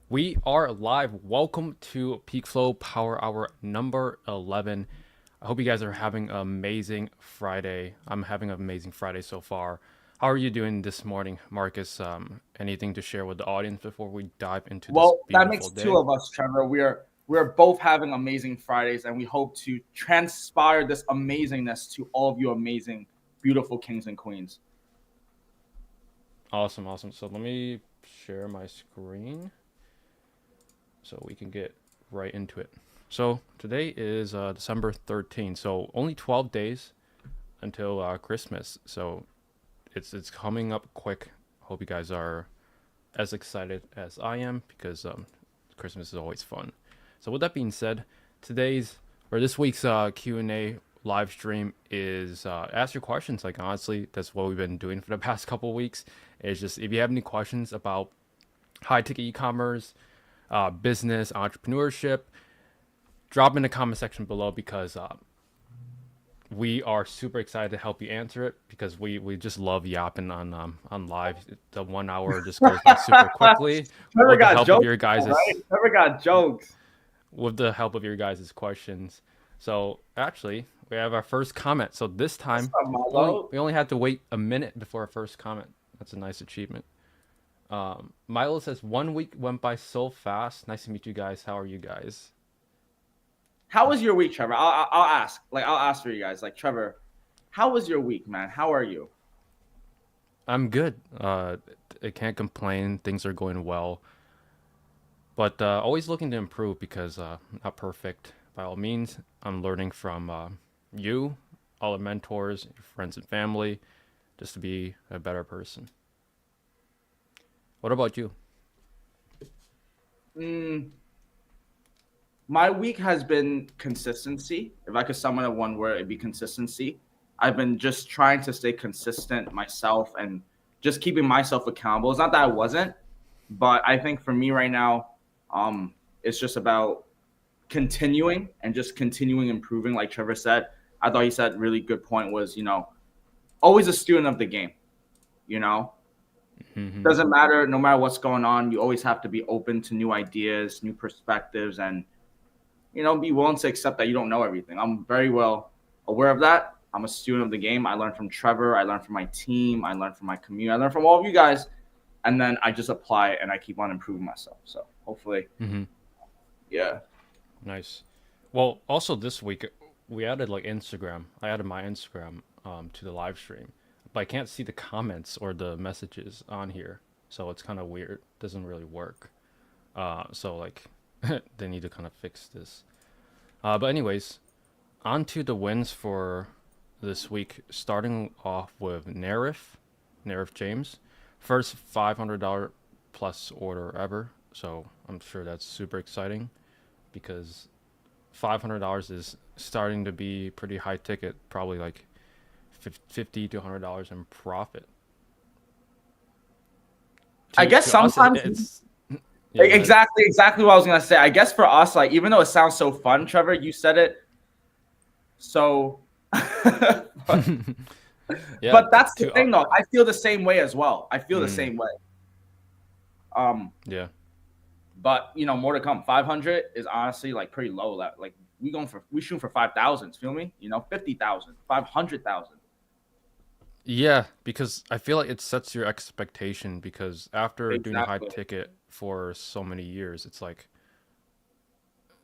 We are live. Welcome to PeakFlow Power Hour number 11. I hope you guys are having an amazing Friday. I'm having an amazing Friday so far. How are you doing this morning, Marcus? Anything to share with the audience before we dive into this Well, that beautiful makes two day? of us, Trevor. We're both having amazing Fridays, and we hope to transpire this amazingness to all of you amazing, beautiful kings and queens. Awesome, awesome. So let me share my screen so we can get right into it. So today is December 13th, so only 12 days until Christmas. So it's coming up quick. Hope you guys are as excited as I am because Christmas is always fun. So with that being said, today's or this week's Q&A live stream is ask your questions. Like honestly, that's what we've been doing for the past couple of weeks. It's just if you have any questions about high ticket e-commerce, business, entrepreneurship, drop in the comment section below because we are super excited to help you answer it because we just love yapping on live. The 1 hour just goes by super quickly Trevor with the got help of jokes, your right? guys' Trevor got jokes. questions. So actually, we have our first comment. So this What's time, up, only Milo? we only had to wait a minute before our first comment. That's a nice achievement. Milo says 1 week went by so fast. Nice to meet you guys. How are you guys? How was your week, Trevor? I'll ask. I'll ask for you guys. Like Trevor, how was your week, man? How are you? I'm good. I can't complain. Things are going well. But always looking to improve because not perfect by all means. I'm learning from you, all the mentors, your friends and family, just to be a better person. What about you? Mm, my week has been consistency. If I could sum it in one word, it'd be consistency. I've been just trying to stay consistent myself and just keeping myself accountable. It's not that I wasn't, but I think for me right now, it's just about continuing and just continuing improving. Like Trevor said, I thought he said really good point was, always a student of the game, you know, Mm-hmm. doesn't matter, no matter what's going on, you always have to be open to new ideas, new perspectives, and be willing to accept that you don't know everything. I'm very well aware of that. I'm a student of the game. I learned from Trevor. I learned from my team. I learned from my community. I learned from all of you guys. And then I just apply it and I keep on improving myself. So hopefully, Mm-hmm. yeah. Nice. Well, also this week we added like Instagram. I added my Instagram to the live stream, but I can't see the comments or the messages on here, so it's kind of weird. Doesn't really work. So like they need to kind of fix this. But anyways, on to the wins for this week. Starting off with Narif James, first $500 plus order ever. So I'm sure that's super exciting because $500 is starting to be pretty high ticket, probably like 50 to $100 in profit. I guess To us, sometimes it's yeah. Go ahead. exactly what I was gonna say. I guess for us, like even though it sounds so fun, Trevor, you said it so but, Yeah. but that's the To thing though. I feel the same way as well. I feel the mm, same way. Um, yeah. But more to come. 500 is honestly like pretty low. That like we shoot for 5,000. Feel me? 50,000, 500,000. Yeah, because I feel like it sets your expectation because after doing a high Exactly. ticket for so many years, it's like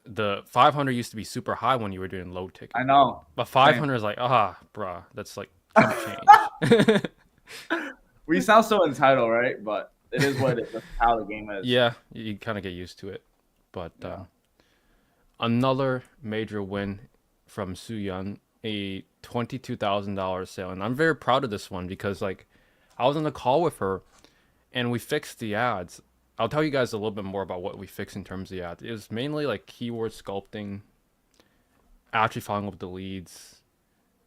the 500 used to be super high when you were doing low I ticket. know. But Same. 500 is like, bruh, that's like chump change. We sound so entitled, right? But it is what it is. That's how the game is. Yeah, you kind of get used to it. But Yeah. another major win from Su Yun, a $22,000 sale. And I'm very proud of this one because like I was on the call with her and we fixed the ads. I'll tell you guys a little bit more about what we fixed in terms of the ads. It was mainly like keyword sculpting, actually following up the leads,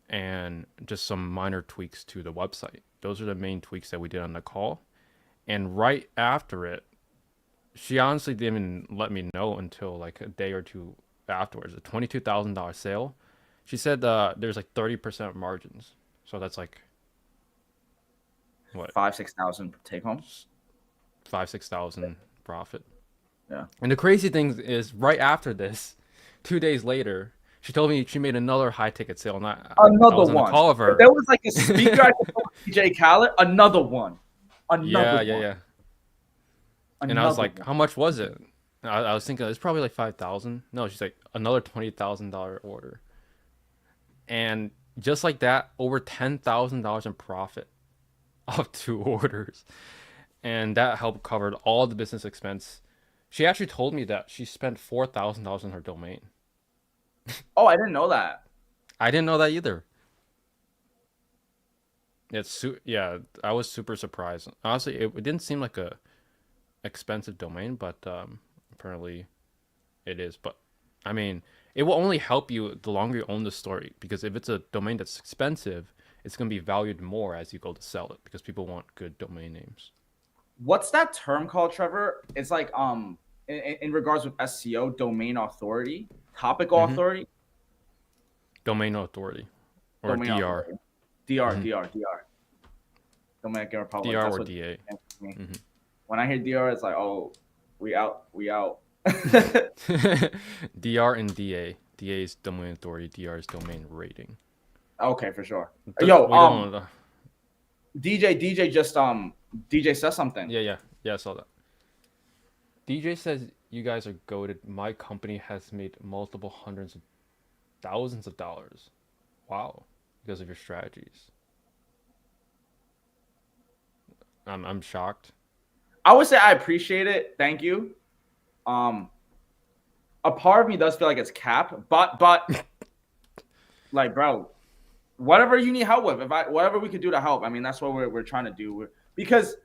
and just some minor tweaks to the website. Those are the main tweaks that we did on the call. And right after it, she honestly didn't even let me know until like a day or two afterwards. A $22,000 sale. She said there's like 30% margins. So that's like what, 5,000, 6,000 take home. five, 6,000 profit. Yeah. And the crazy thing is, right after this, 2 days later, she told me she made another high ticket sale, and I Another was on a one. call with If her. there was like a speaker I could put with DJ Khaled, another one. Another Yeah, yeah, one. yeah. And I was Another like, one. how much was it? I was thinking it's probably like 5,000. No, she's like another $20,000 order, and just like that, over $10,000 in profit of 2 orders, and that helped covered all the business expense. She actually told me that she spent $4,000 on her domain. Oh, I didn't know that. I didn't know that either. Yeah, I was super surprised. Honestly, it didn't seem like a expensive domain, but apparently it is. But I mean, it will only help you the longer you own the story, because if it's a domain that's expensive, it's going to be valued more as you go to sell it, because people want good domain names. What's that term called, Trevor? It's like in regards with SEO, domain authority, topic Mm-hmm. authority, Domain authority, or domain DR. authority. DR, Mm-hmm. DR, DR. Dominican Republic. DR That's or what DA. me. Mm-hmm. When I hear DR, it's like, oh, we out, we out. DR and DA. DA is domain authority. DR is domain rating. Okay, for sure. Yo, We don't. DJ just DJ says something. Yeah. I saw that. DJ says you guys are goated. My company has made multiple hundreds of thousands of dollars. Wow, because of your strategies. I'm shocked. I would say I appreciate it. Thank you. Um, a part of me does feel like it's cap, but like, bro, whatever you need help with, whatever we could do to help. I mean, that's what we're trying to do. Because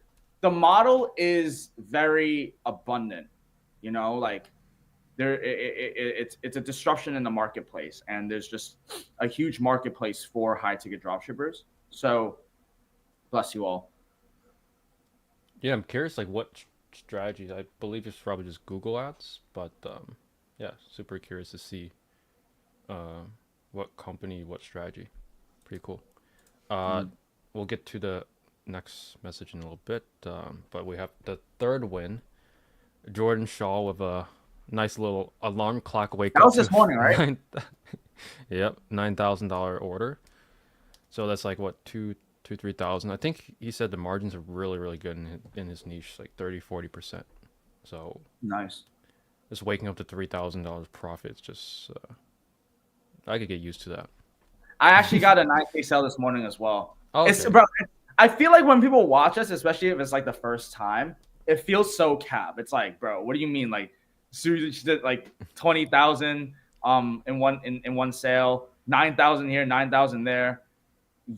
the model is very abundant. You know, like it's a disruption in the marketplace, and there's just a huge marketplace for high ticket dropshippers. So, bless you all. Yeah, I'm curious, like what strategies. I believe it's probably just Google Ads, but yeah, super curious to see uh, what company, what strategy. Pretty cool. Uh, Mm. we'll get to the next message in a little bit, but we have the third win. Jordan Shaw with a nice little alarm clock wake That up was this with morning, right? yep, $9,000 order. So that's like what 3,000. I think he said the margins are really really good in his niche, like 30-40%. So Nice. just waking up to $3,000 profits, just I could get used to that. I actually got a 9K sale this morning as well. Oh, It's okay. bro. I feel like when people watch us, especially if it's like the first time, it feels so cap. It's like, bro, what do you mean? Like, Susan, she did like 20,000 in one sale, 9,000 here, 9,000 there.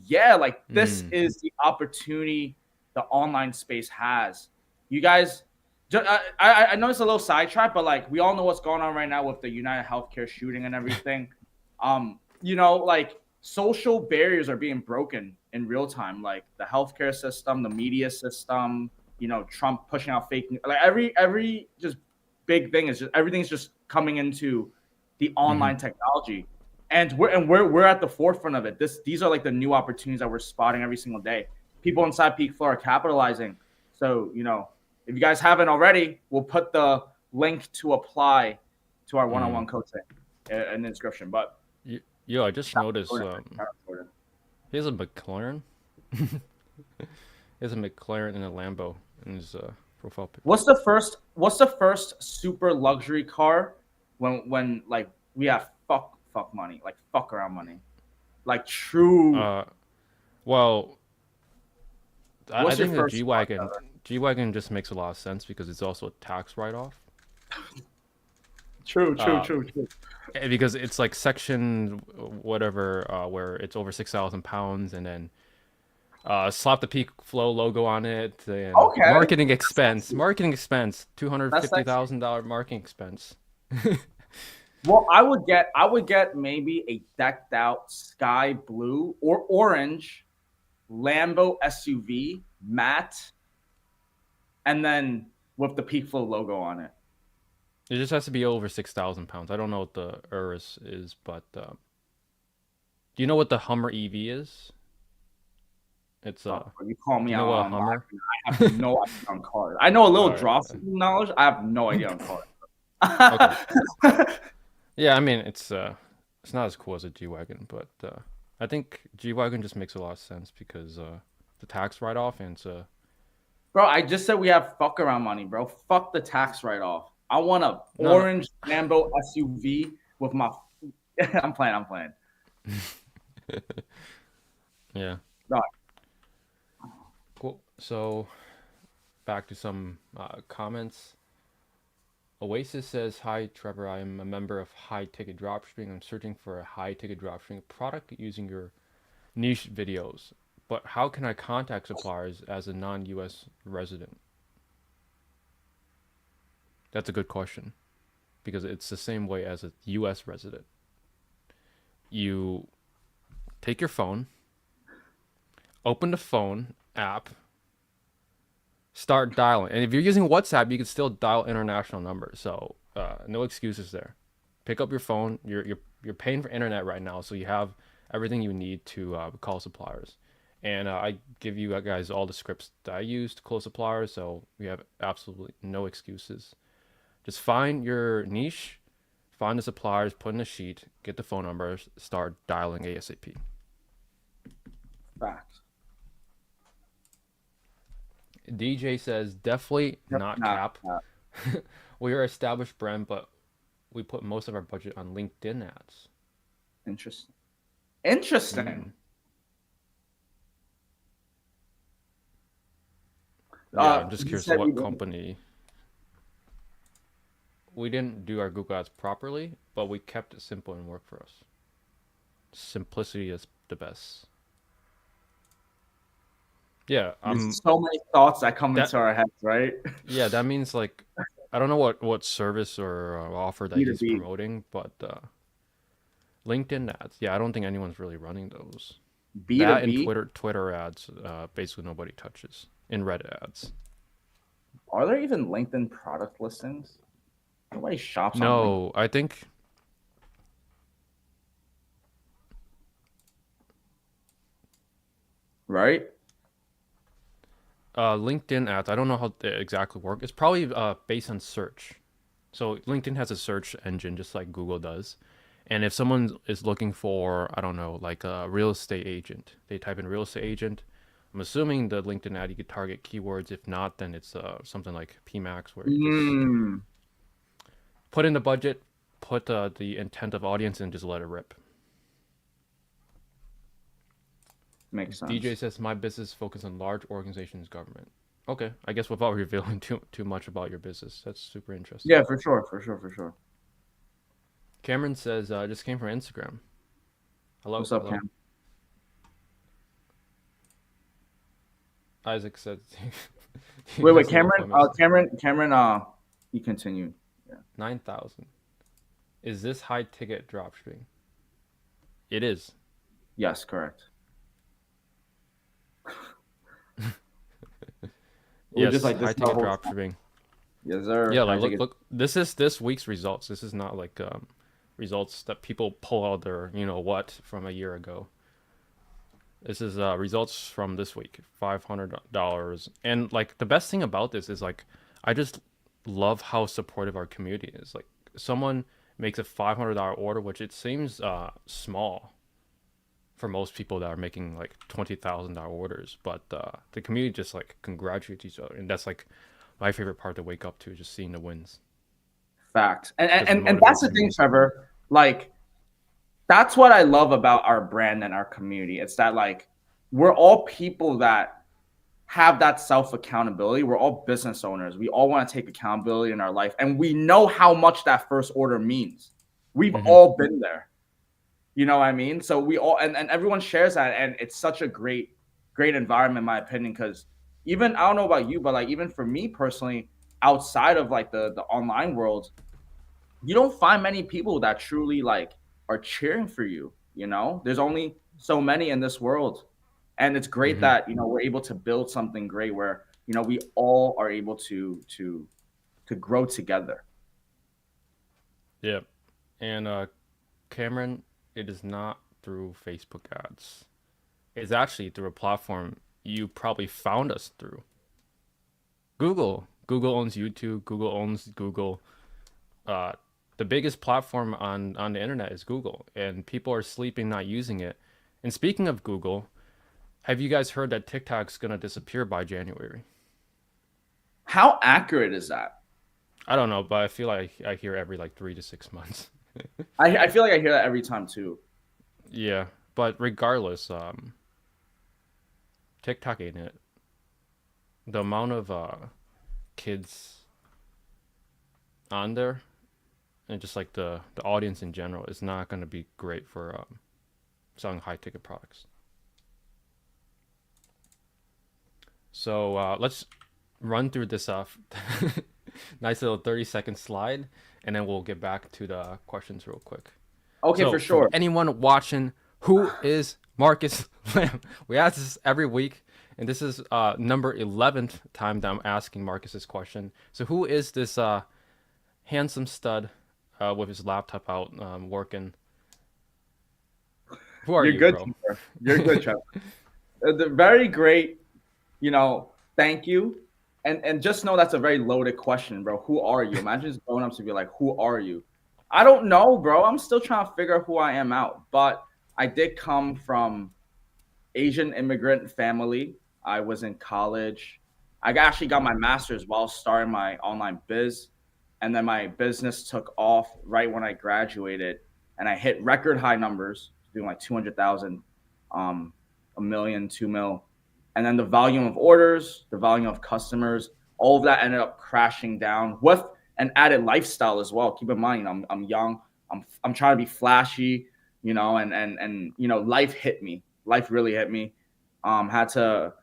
Yeah, like this Mm. is the opportunity the online space has. You guys, I know it's a little sidetrack, but like we all know what's going on right now with the United Healthcare shooting and everything. You know, like social barriers are being broken in real time, like the healthcare system, the media system. You know, Trump pushing out fake news. Like every just big thing is just everything's just coming into the Mm-hmm. online technology, and we're at the forefront of it. These are like the new opportunities that we're spotting every single day. People inside PeakFlow are capitalizing. So you know, if you guys haven't already, we'll put the link to apply to our Mm. one-on-one coaching in the description. But Yo, I just noticed Jordan, Jordan. he has a McLaren. He has a McLaren and a Lambo in his profile pic. What's the first super luxury car when like we have fuck money, like fuck around money, like true. Uh, well, I What's your think the first G car wagon ever? G wagon just makes a lot of sense because it's also a tax write off. True, true, Uh, true, true. because it's like section whatever where it's over 6,000 pounds, and then slap the Peak Flow logo on it, and Okay, marketing expense, two hundred that's fifty sexy. thousand dollar marketing expense. Well, I would get maybe a decked out sky blue or orange Lambo SUV matte, and then with the Peak Flow logo on it. It just has to be over 6,000 pounds. I don't know what the Urus is, but do you know what the Hummer EV is? It's You call do me you know out what a on Hummer? I have no idea on cars. I know a little All right. dropshipping knowledge. I have no idea on cars. Okay. Yeah, I mean it's not as cool as a G wagon, but I think G wagon just makes a lot of sense because the tax write off and it's Bro, I just said we have fuck around money, bro. Fuck the tax write off. I want a no no orange Lambo SUV with my. I'm playing. I'm playing. yeah. No, Cool. So back to some comments. Oasis says, "Hi Trevor, I am a member of High Ticket Dropshipping. I'm searching for a high ticket dropshipping product using your niche videos. But how can I contact suppliers as a non-US resident?" That's a good question because it's the same way as a US resident. You take your phone, open the phone app, start dialing. And if you're using WhatsApp, you can still dial international numbers. So no excuses there. Pick up your phone. You're paying for internet right now, so you have everything you need to call suppliers. And I give you guys all the scripts that I use to call suppliers, so we have absolutely no excuses. Just find your niche, find the suppliers, put in a sheet, get the phone numbers, start dialing ASAP. facts. DJ says definitely Yep, not nah, cap. nah. We are an established brand, but we put most of our budget on LinkedIn ads. Interesting. Interesting. Yeah, I'm just You curious said we what didn't. company. We didn't do our Google ads properly, but we kept it simple and worked for us. Simplicity is the best. Yeah, There's so many thoughts that come that into our heads, right? yeah, that means like I don't know what service or offer that he's B2B. promoting, but LinkedIn ads. Yeah, I don't think anyone's really running those. That and B2B. Twitter ads, basically nobody touches. In Reddit ads. Are there even LinkedIn product listings? Nobody shops on LinkedIn, No, I think right? LinkedIn ads. I don't know how they exactly work. It's probably based on search. So LinkedIn has a search engine just like Google does. And if someone is looking for, I don't know, like a real estate agent, they type in real estate agent. I'm assuming the LinkedIn ad you could target keywords. If not, then it's something like PMax where you just Mm, put in the budget, put the intent of audience, and just let it rip. makes DJ sense. says my business focus on large organizations, government. Okay, I guess without revealing too much about your business, that's super interesting. Yeah, for sure, for sure, for sure. Cameron says just came from Instagram. Hello, What's up, hello. Cam? Isaac said he Wait, has no Cameron. appointments. Cameron. You continue. Yeah. 9,000. Is this high ticket dropshipping? It is. Yes, correct. We're just Yes, like this high is our ticket whole. dropshipping. Yes, sir. Yeah, I like take look, it. look. This is this week's results. This is not like results that people pull out their what from a year ago. This is results from this week, $500. And like the best thing about this is like I just love how supportive our community is. Like someone makes a $500 order, which it seems small for most people that are making like $20,000 orders, but the community just like congratulates each other, and that's like my favorite part to wake up to, just seeing the wins Fact. And, because it and and that's motivates the thing, me. Trevor. Like that's what I love about our brand and our community. It's that like we're all people that have that self accountability. We're all business owners. We all want to take accountability in our life, and we know how much that first order means. We've Hmm. all been there. You know what I mean? So we all and everyone shares that, and it's such a great environment, in my opinion. Because even I don't know about you, but like even for me personally, outside of like the online world, you don't find many people that truly like are cheering for you. You know, there's only so many in this world, and it's great Hmm. that we're able to build something great where we all are able to grow together. Yeah, and Cameron, it is not through Facebook ads. It's actually through a platform you probably found us through. Google. Google owns YouTube. Google owns Google. Uh, the biggest platform on the internet is Google, and people are sleeping not using it. And speaking of Google, have you guys heard that TikTok's gonna disappear by January? How accurate is that? I don't know, but I feel like I hear every like 3 to 6 months. I feel like I hear that every time too. Yeah, but regardless, TikTok ain't it. The amount of kids on there and just like the audience in general is not going to be great for selling high ticket products. So let's run through this off. Nice little 30-second slide, and then we'll get back to the questions real quick. Okay, So for sure. anyone watching, who is Marcus Lamb? We ask this every week, and this is number 11th time that I'm asking Marcus this question. So who is this handsome stud with his laptop out working? Who are You're you, good, bro? Trevor. You're good, Trevor. The very great, thank you. And just know that's a very loaded question, bro. Who are you? Imagine just going up to be like, who are you? I don't know, bro. I'm still trying to figure who I am out. But I did come from Asian immigrant family. I was in college. I actually got my master's while starting my online biz. And then my business took off right when I graduated. And I hit record high numbers, doing like 200,000, a million, 2 mil. And then the volume of orders, the volume of customers, all of that ended up crashing down with an added lifestyle as well. Keep in mind, I'm young. I'm trying to be flashy, and life hit me. Life really hit me. Had to,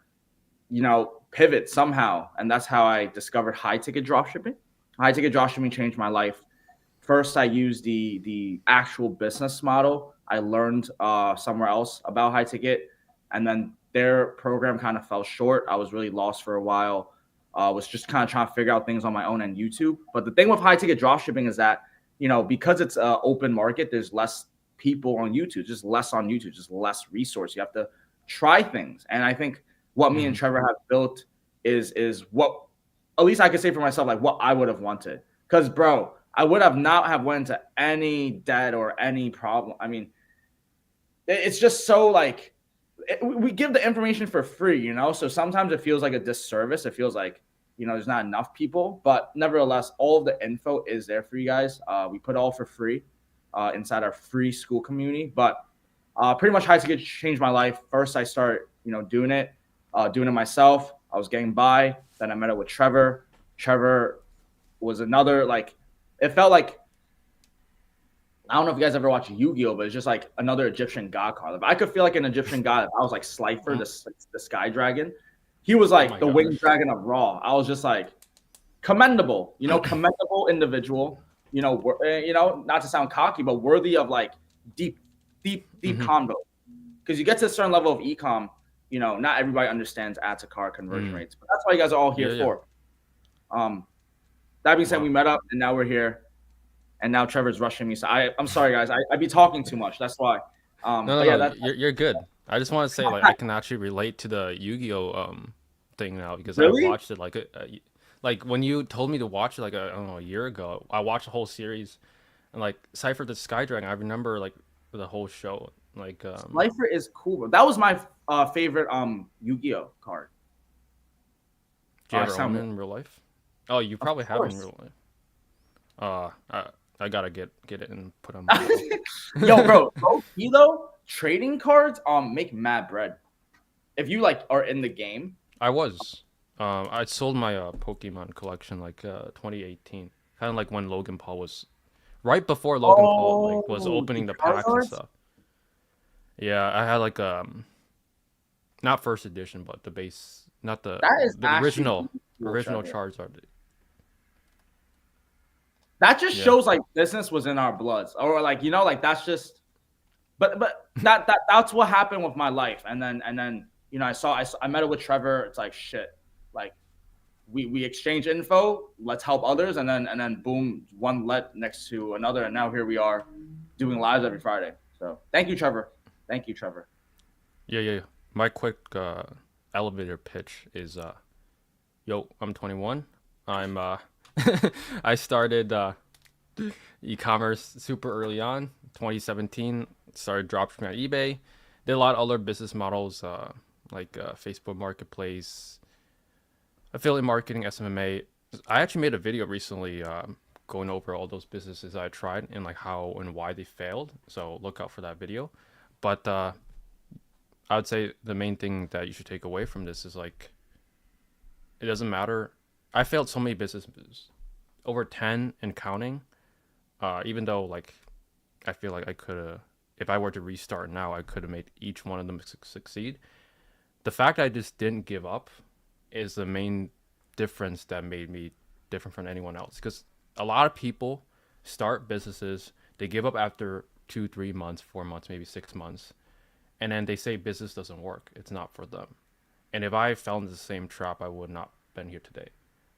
pivot somehow, and that's how I discovered high ticket dropshipping. High ticket dropshipping changed my life. First, I used the actual business model I learned somewhere else about high ticket, and then their program kind of fell short. I was really lost for a while. Was just kind of trying to figure out things on my own and YouTube. But the thing with high ticket dropshipping is that, because it's an open market, there's less people on YouTube, just less on YouTube, just less resource. You have to try things. And I think what me and Trevor have built is what, at least I could say for myself, like what I would have wanted. Because, bro, I would have not have went into any debt or any problem. I mean, it's just so like, we give the information for free, so sometimes it feels like a disservice. It feels like, there's not enough people, but nevertheless, all of the info is there for you guys. We put it all for free inside our free school community, but pretty much high ticket changed my life. First, I started, doing it myself. I was getting by. Then I met up with Trevor. Trevor was another, like, it felt like, I don't know if you guys ever watch Yu-Gi-Oh, but it's just like another Egyptian god card. I could feel like an Egyptian god. I was like Slifer, the sky dragon. He was like the winged dragon of Raw. I was just like, commendable, commendable individual. Not to sound cocky, but worthy of like deep convo. Because you get to a certain level of ecom, not everybody understands add to card conversion rates. But that's why you guys are all here for. That being said, we met up and now we're here. And now Trevor's rushing me. So I'm sorry, guys. I be talking too much. That's why. No, you're good. I just want to say, like, I can actually relate to the Yu-Gi-Oh thing now because Really? I watched it like when you told me to watch it like I don't know, a year ago. I watched the whole series, and like Cypher the Sky Dragon, I remember like the whole show. Like Slifer is cool, bro. That was my favorite Yu-Gi-Oh card. do you ever own it in real life? Oh, you probably have it in real life. I gotta get it and put on my Yo, bro, though, trading cards make mad bread. If you like are in the game. I was. I sold my Pokemon collection like 2018. Kind of like when Logan Paul was right before Logan Paul like was opening the packs and stuff. Yeah, I had like not first edition, but the base, not the original Charizard. That just shows like business was in our bloods, or like like that's just, but that's what happened with my life, and then I met up with Trevor. It's like shit, like we exchange info, let's help others, and then boom, one led next to another, and now here we are, doing lives every Friday. So thank you, Trevor. Yeah. My quick elevator pitch is yo, I'm 21. I'm I started e-commerce super early on, 2017. Started dropshipping on eBay. Did a lot of other business models like Facebook Marketplace, affiliate marketing, SMMA. I actually made a video recently going over all those businesses I tried and like how and why they failed. So look out for that video. But I would say the main thing that you should take away from this is like it doesn't matter. I failed so many businesses, over 10 and counting. Even though like I feel like I could have, if I were to restart now, I could have made each one of them succeed. The fact I just didn't give up is the main difference that made me different from anyone else. Because a lot of people start businesses, they give up after 2, 3 months, 4 months, maybe 6 months, and then they say business doesn't work. It's not for them. And if I fell into the same trap, I would not been here today.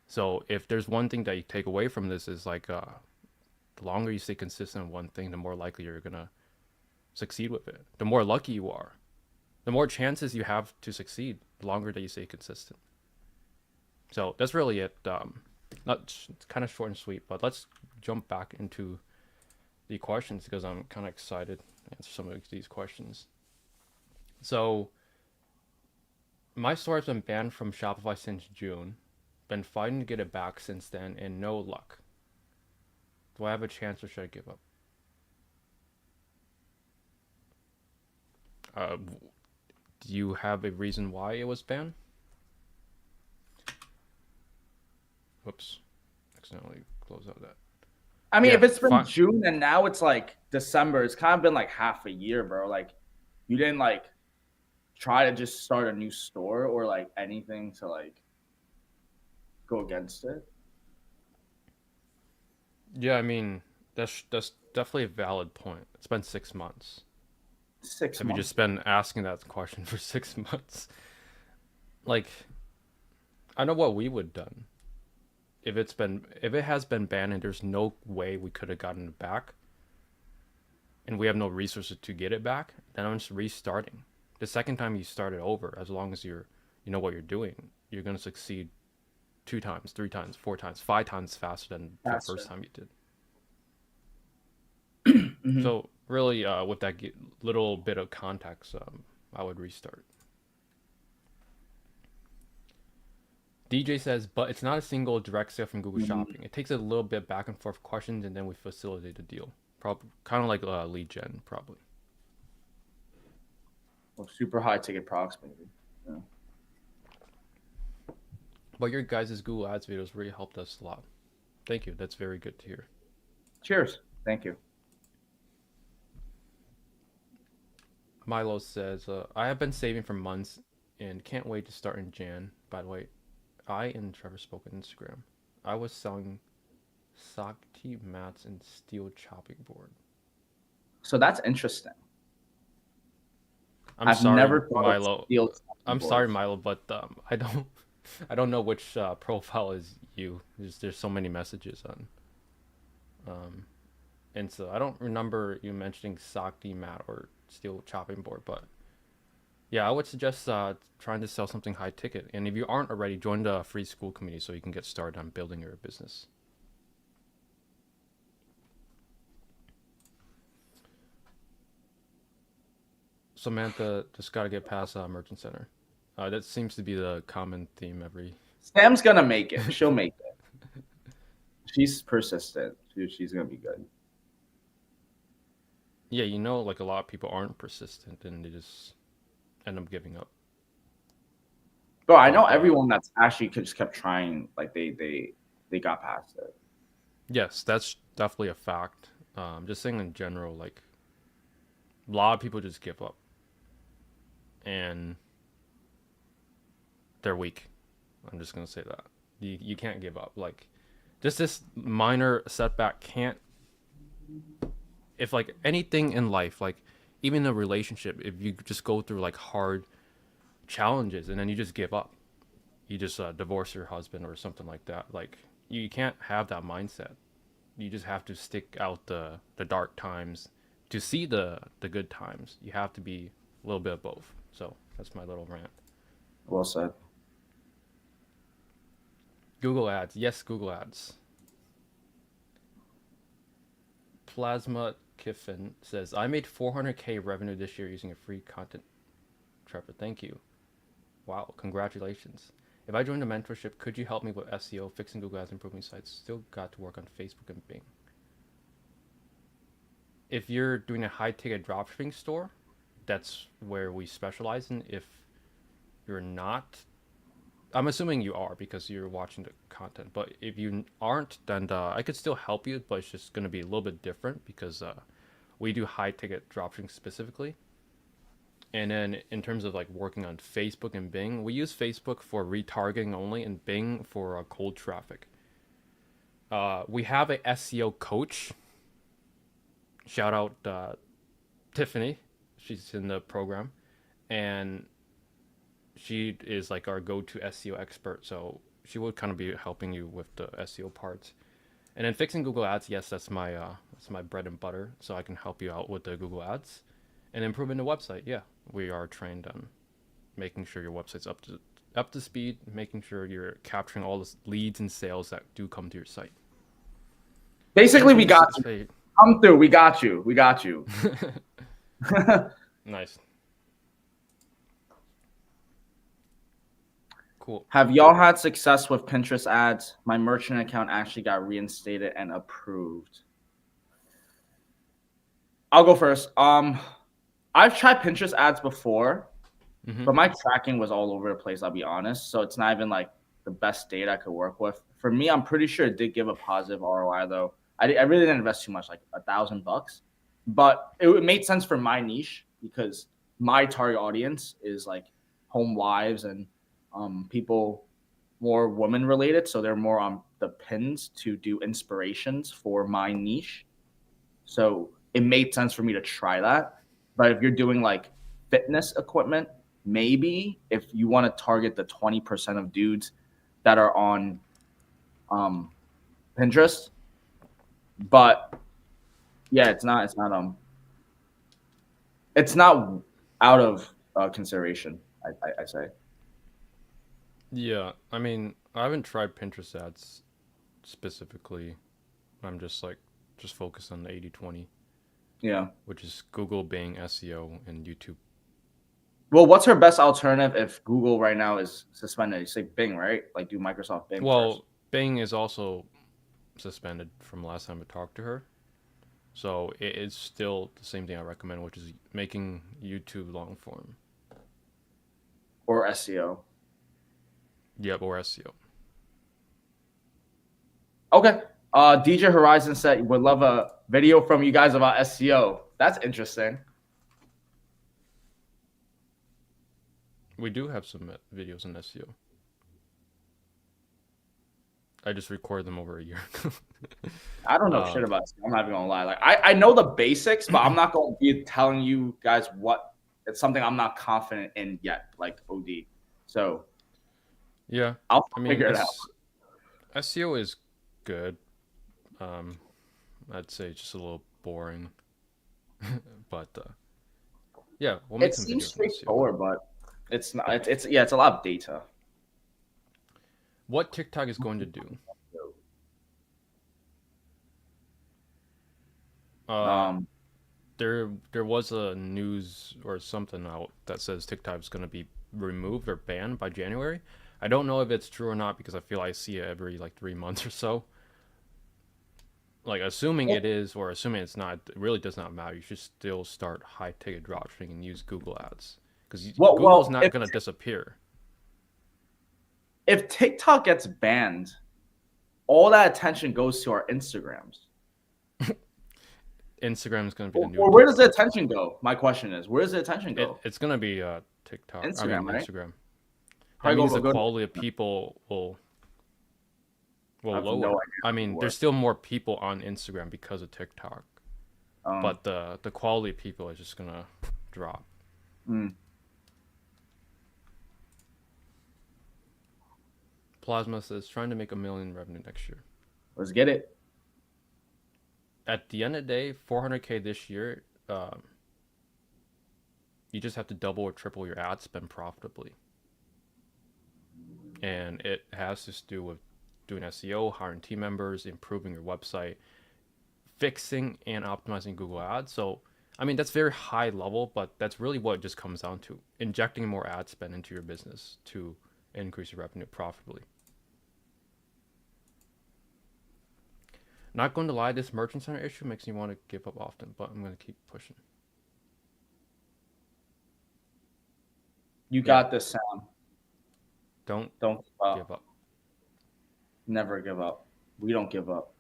So if there's one thing that you take away from this is like the longer you stay consistent in one thing, the more likely you're gonna succeed with it. The more lucky you are, the more chances you have to succeed. The longer that you stay consistent. So that's really it. Not it's kind of short and sweet, but let's jump back into the questions because I'm kind of excited to answer some of these questions. So my store has been banned from Shopify since June. Been fighting to get it back since then, and no luck. Do I have a chance or should I give up? Do you have a reason why it was banned? Whoops. Accidentally closed out that. I mean, Yeah, if it's been June and now it's like December, it's kind of been like half a year, bro. Like, you didn't like try to just start a new store or like anything to like go against it. Yeah, I mean, that's definitely a valid point. It's been 6 months. 6 Have you months. just been asking that question for 6 months? Like, I know what we would have done. If it has been banned and there's no way we could have gotten it back, and we have no resources to get it back, then I'm just restarting. The second time you start it over, as long as you know what you're doing, you're gonna succeed 2 times, 3 times, 4 times, 5 times faster than the first time you did. Mm-hmm. So really, with that little bit of context, I would restart. DJ says, but it's not a single direct sale from Google Shopping. It takes a little bit back and forth questions, and then we facilitate the deal. Probably kind of like lead gen, probably. Well, super high ticket products, maybe. Yeah. But your guys' Google Ads videos really helped us a lot. Thank you. That's very good to hear. Cheers. Thank you. Milo says, I have been saving for months and can't wait to start in Jan. By the way, I and Trevor spoke on Instagram. I was selling Sakti mats and steel chopping board. So that's interesting. I've sorry, never Milo. I'm sorry, Milo, but I don't know which profile is you. There's so many messages on. And so I don't remember you mentioning Sakti mat or steel chopping board, but yeah, I would suggest trying to sell something high ticket. And if you aren't already, join the free school community so you can get started on building your business. Samantha just got to get past Merchant Center. That seems to be the common theme every. Sam's gonna make it. She'll make it. She's persistent. She's gonna be good. Yeah, you know, like a lot of people aren't persistent and they just end up giving up. Bro, I know everyone that's actually just kept trying. Like they got past it. Yes, that's definitely a fact. Just saying in general, like a lot of people just give up, and they're weak. I'm just gonna say that you can't give up. Like just this minor setback can't. If like anything in life, like even a relationship, if you just go through like hard challenges and then you just give up, you just divorce your husband or something like that, like you can't have that mindset. You just have to stick out the dark times to see the good times. You have to be a little bit of both. So that's my little rant. Well said. Google Ads. Yes, Google Ads. Plasma Kiffin says, I made 400K revenue this year using a free content. Trevor, thank you. Wow, congratulations. If I joined a mentorship, could you help me with SEO, fixing Google Ads, improving sites? Still got to work on Facebook and Bing. If you're doing a high ticket dropshipping store, that's where we specialize in. If you're not, I'm assuming you are because you're watching the content. But if you aren't, then I could still help you, but it's just going to be a little bit different because we do high ticket dropshipping specifically. And then in terms of like working on Facebook and Bing, we use Facebook for retargeting only and Bing for cold traffic. We have a SEO coach. Shout out Tiffany. She's in the program. And she is like our go-to SEO expert. So she would kind of be helping you with the SEO parts. And then fixing Google Ads, yes, that's my bread and butter. So I can help you out with the Google Ads. And improving the website, yeah, we are trained on making sure your website's up to speed, making sure you're capturing all the leads and sales that do come to your site. Basically, we got you. Come through. We got you. We got you. Nice. Cool. Have y'all had success with Pinterest ads? My merchant account actually got reinstated and approved. I'll go first. I've tried Pinterest ads before, but my tracking was all over the place, I'll be honest. So it's not even like the best data I could work with. For me, I'm pretty sure it did give a positive ROI though. I really didn't invest too much, like $1,000, but it made sense for my niche because my target audience is like home wives and people more woman related. So they're more on the pins to do inspirations for my niche. So it made sense for me to try that. But if you're doing like fitness equipment, maybe if you want to target the 20% of dudes that are on Pinterest, but yeah, it's not out of consideration. I say. Yeah, I mean, I haven't tried Pinterest ads specifically. I'm just focused on the 80/20. Yeah. Which is Google, Bing, SEO, and YouTube. Well, what's her best alternative if Google right now is suspended? You say Bing, right? Like do Microsoft Bing first. Bing is also suspended from last time I talked to her. So it is still the same thing I recommend, which is making YouTube long form. Or SEO. Yep, or SEO. Okay. DJ Horizon said would love a video from you guys about SEO. That's interesting. We do have some videos on SEO. I just recorded them over a year ago. I don't know shit about SEO. I'm not even gonna lie. Like I know the basics, but I'm not gonna be telling you guys what it's something I'm not confident in yet, like OD. So yeah, I'll figure it out. SEO is good. I'd say it's just a little boring, but yeah, we'll make some videos. It seems straightforward, but it's not. It's a lot of data. What TikTok is going to do? There was a news or something out that says TikTok is going to be removed or banned by January. I don't know if it's true or not because I feel I see it every like 3 months or so. Like assuming it is or assuming it's not, it really does not matter. You should still start high ticket dropshipping and use Google Ads because Google's not going to disappear. If TikTok gets banned, all that attention goes to our Instagrams. Instagram is going to be the new. Or where does the attention go? My question is, where does the attention go? It's going to be TikTok. Instagram, right? Instagram. That means the quality of people will lower. No I mean, there's still more people on Instagram because of TikTok, but the quality of people is just going to drop. Plasma says trying to make $1 million revenue next year. Let's get it. At the end of the day, 400K this year, you just have to double or triple your ad spend profitably. and it has to do with doing SEO, hiring team members, improving your website, fixing and optimizing Google Ads. So, I mean, that's very high level, but that's really what it just comes down to: injecting more ad spend into your business to increase your revenue profitably. Not going to lie, this merchant center issue makes me want to give up often, but I'm going to keep pushing. You got this, Sam. Don't give up. give up. Never give up. We don't give up.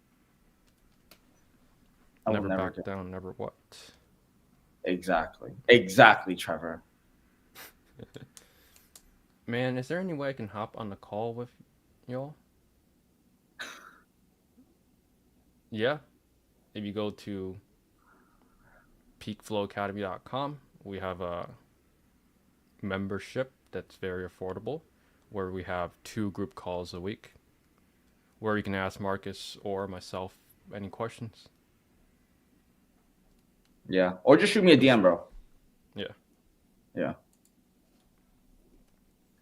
Never back down, never what? Exactly, Trevor. Man, is there any way I can hop on the call with y'all? Yeah. If you go to PeakFlowAcademy.com, we have a membership that's very affordable where we have 2 group calls a week where you can ask Marcus or myself any questions. Yeah. Or just shoot me a DM, bro. Yeah.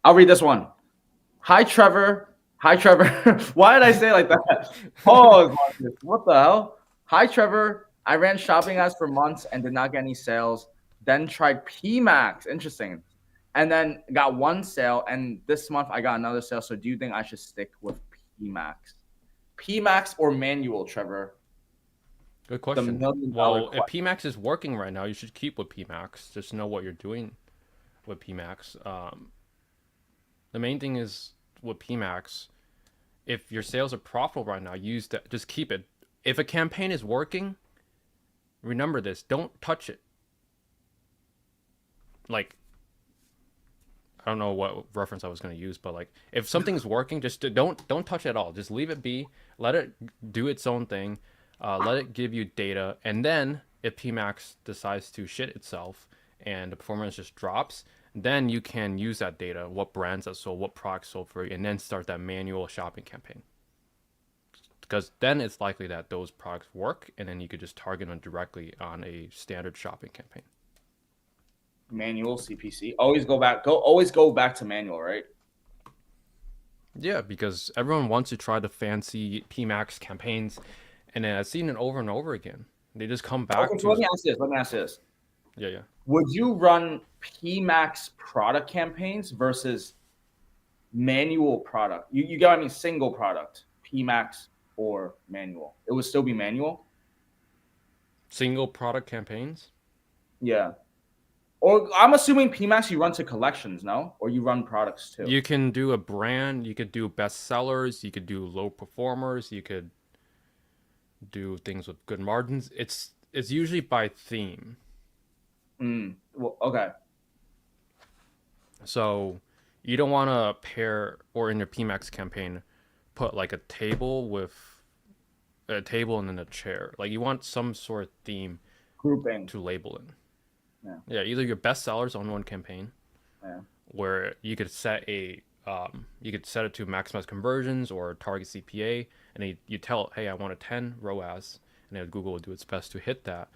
I'll read this one. Hi, Trevor. Why did I say it like that? Oh, what the hell? Hi, Trevor. I ran shopping ads for months and did not get any sales. Then tried PMax. Interesting. And then got 1 sale. And this month I got another sale. So do you think I should stick with PMax? PMax or manual, Trevor? Good question. Well, if PMax is working right now, you should keep with PMax. Just know what you're doing with PMax. The main thing is with PMax, if your sales are profitable right now, use that. Just keep it. If a campaign is working, remember this: don't touch it. Like, I don't know what reference I was going to use, but like, if something's working, just don't touch it at all. Just leave it be. Let it do its own thing. Let it give you data, and then if PMax decides to shit itself and the performance just drops, then you can use that data, what brands that sold, what products sold for you, and then start that manual shopping campaign. Because then it's likely that those products work, and then you could just target them directly on a standard shopping campaign. Manual CPC. Always go back to manual, right? Yeah, because everyone wants to try the fancy PMax campaigns, and then I've seen it over and over again. They just come back to. Let me ask this. Yeah. Would you run PMax product campaigns versus manual product? You got any single product, PMax or manual? It would still be manual. Single product campaigns? Yeah. Or I'm assuming PMax you run to collections, no? Or you run products too? You can do a brand, you could do best sellers, you could do low performers, you could do things with good margins. It's usually by theme. Well, okay. So you don't want to pair, or in your PMax campaign, put like a table and then a chair. Like you want some sort of theme grouping to label it. Yeah, either your best sellers on one campaign, where you could set it to maximize conversions or target CPA, and then you tell it, hey, I want a 10 ROAS, and then Google will do its best to hit that.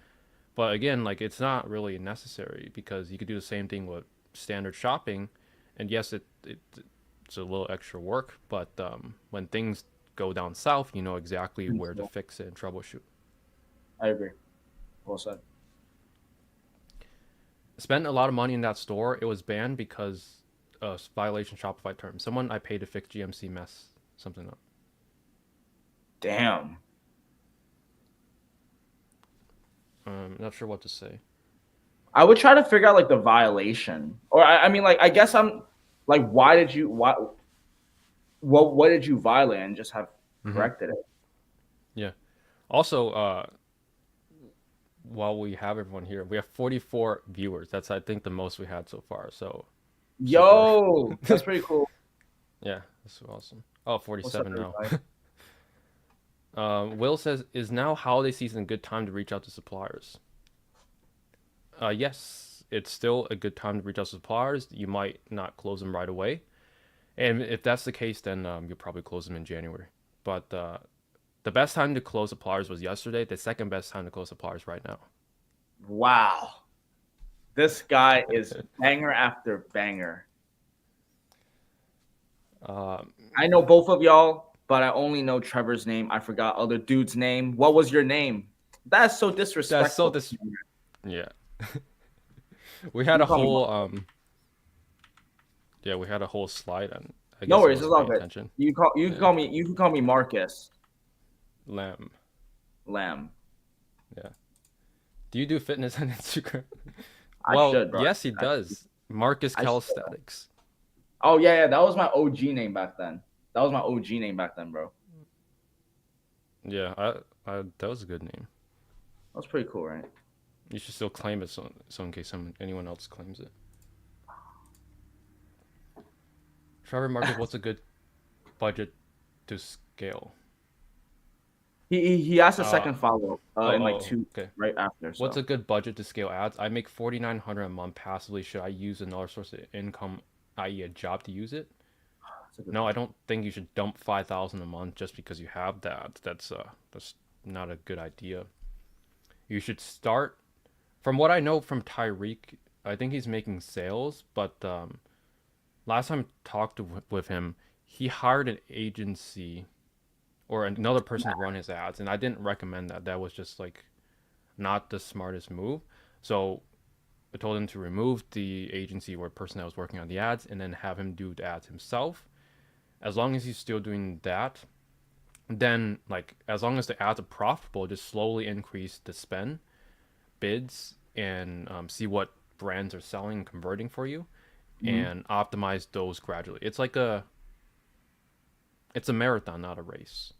But again, like it's not really necessary because you could do the same thing with standard shopping, and yes, it's a little extra work, but when things go down south, you know exactly where to fix it and troubleshoot. I agree. Well said. Spent a lot of money in that store. It was banned because violation Shopify terms. Someone I paid to fix GMC messed something up. Damn. Not sure what to say. I would try to figure out like the violation, or I mean, like I guess I'm like, what did you violate and just have corrected it? Yeah. Also, while we have everyone here, we have 44 viewers. That's I think the most we had so far. So. Yo, that's pretty cool. Yeah, that's awesome. Oh, 47 now. Will says, is now holiday season a good time to reach out to suppliers? Yes, it's still a good time to reach out to suppliers. You might not close them right away. And if that's the case, then you'll probably close them in January. But the best time to close suppliers was yesterday. The second best time to close suppliers right now. Wow. This guy is banger after banger. Uh, I know both of y'all, but I only know Trevor's name. I forgot other dude's name. What was your name? That's so that's so disrespectful. this. Yeah, we had You a call me whole Marcus. Yeah, we had a whole slide, and I No guess he worries, it's wasn't all paying good. attention. You can Yeah, call me Marcus Lamb. Lamb. Yeah. Do you do fitness on Instagram? I Well, should, bro. yes, he I, does. Marcus I should. Calisthenics. Oh yeah, that was my OG name back then. That was my OG name back then, bro. Yeah, that was a good name. That was pretty cool, right? You should still claim it, so in case anyone else claims it. Trevor Marcus, what's a good budget to scale? He asked a Uh second follow in like two okay. right after. What's So a good budget to scale ads? I make 4,900 a month passively. Should I use another source of income, i.e., a job, to use it? that's a good No, I point. don't think you should dump 5,000 a month just because you have that. That's not a good idea. You should start. From what I know from Tyreek, I think he's making sales, but last time I talked with him, he hired an agency or another person to run his ads, and I didn't recommend that. That was just like not the smartest move. So I told him to remove the agency or person that was working on the ads and then have him do the ads himself. As long as he's still doing that, then like as long as the ads are profitable, just slowly increase the spend bids and see what brands are selling and converting for you Mm-hmm. and optimize those gradually. It's a marathon, not a race.